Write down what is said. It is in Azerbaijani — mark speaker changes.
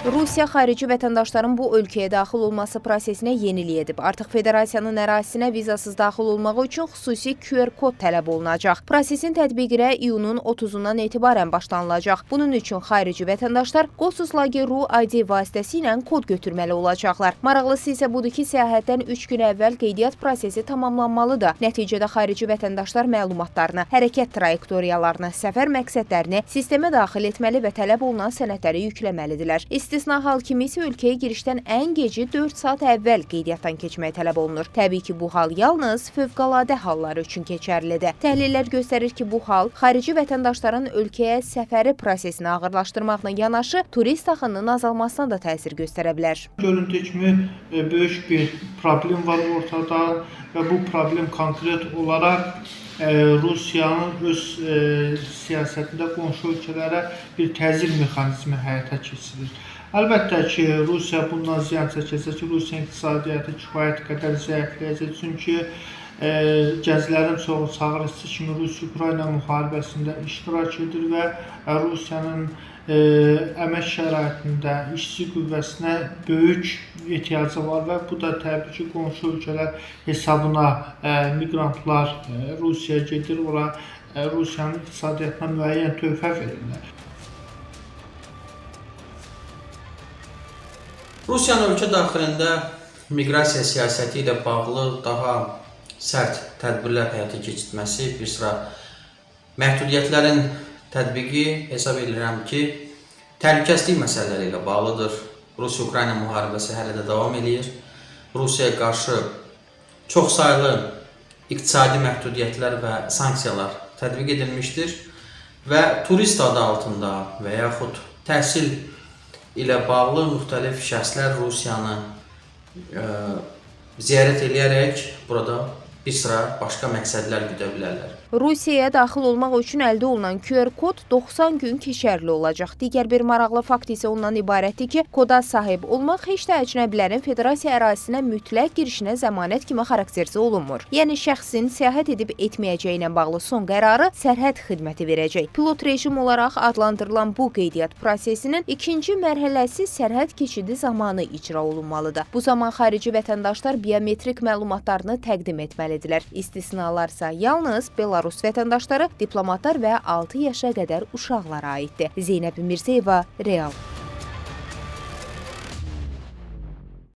Speaker 1: Rusiya xarici vətəndaşların bu ölkəyə daxil olması prosesinə yenilik edib. Artıq federasiyanın ərazisinə vizasız daxil olmağı üçün xüsusi QR kod tələb olunacaq. Prosesin tətbiqinə iyunun 30-undan etibarən başlanılacaq. Bunun üçün xarici vətəndaşlar Gosuslagi.ru ID vasitəsilə kod götürməli olacaqlar. Maraqlısı isə budur ki, səyahətdən 3 gün əvvəl qeydiyyat prosesi tamamlanmalıdır. Nəticədə xarici vətəndaşlar məlumatlarını, hərəkət trayektoriyalarını, səfər məqsədlərini sistemə daxil etməli və tələb olunan sənədləri yükləməlidirlər. İstisna hal kimi isə ölkəyə girişdən ən gecə 4 saat əvvəl qeydiyyatdan keçmək tələb olunur. Təbii ki, bu hal yalnız fövqəladə halları üçün keçərlidir. Təhlillər göstərir ki, bu hal xarici vətəndaşların ölkəyə səfəri prosesini ağırlaşdırmaqla yanaşı, turist axınının azalmasına da təsir göstərə bilər.
Speaker 2: Göründüyü kimi böyük bir problem var ortada və bu problem konkret olaraq Rusiyanın öz siyasətində qonşu ölkələrə bir təzyiq mexanizmi həyata keçirir. Əlbəttə ki, Rusiya bundan ziyan çəkəcək, Rusiya iqtisadiyyatı kifayət qədər zəifləyəcək, çünki gənclərin çoxu çağırışçı kimi Rusiya-Ukrayna müharibəsində iştirak edir və Rusiyanın əmək şəraitində işçi qüvvəsinə böyük ehtiyacı var və bu da təbii ki, qonşu ölkələr hesabına miqrantlar Rusiyaya gedir, ora Rusiyanın iqtisadiyyatına müəyyən töhfə verirlər.
Speaker 3: Rusiyanın ölkə daxilində miqrasiya siyasəti ilə bağlı daha sərt tədbirlər həyata keçirməsi, bir sıra məhdudiyyətlərin tətbiqi hesab edirəm ki, təhlükəsizlik məsələləri ilə bağlıdır. Rusiya-Ukrayna müharibəsi hələ də davam edir. Rusiyaya qarşı çoxsaylı iqtisadi məhdudiyyətlər və sanksiyalar tətbiq edilmişdir və turist adı altında və yaxud təhsil ilə bağlı müxtəlif şəxslər Rusiyanı ziyarət edərək burada bir sıra başqa məqsədlər güdə bilərlər.
Speaker 1: Rusiyaya daxil olmaq üçün əldə olunan QR kod 90 gün keçərli olacaq. Digər bir maraqlı fakt isə ondan ibarətdir ki, koda sahib olmaq heç də əcnəbilərin federasiya ərazisinə mütləq girişinə zəmanət kimi xarakterizə olunmur. Yəni şəxsin səyahət edib etməyəcəyi ilə bağlı son qərarı sərhəd xidməti verəcək. Pilot rejim olaraq adlandırılan bu qeydiyyat prosesinin ikinci mərhələsi sərhəd keçidi zamanı icra olunmalıdır. Bu zaman xarici vətəndaşlar biometrik məlumatlarını təqdim etməlidirlər. İstisnalarsa yalnız Belarus vətəndaşları, diplomatlar və 6 yaşa qədər uşaqlara aiddir. Zeynəb Mirzəyeva, Real.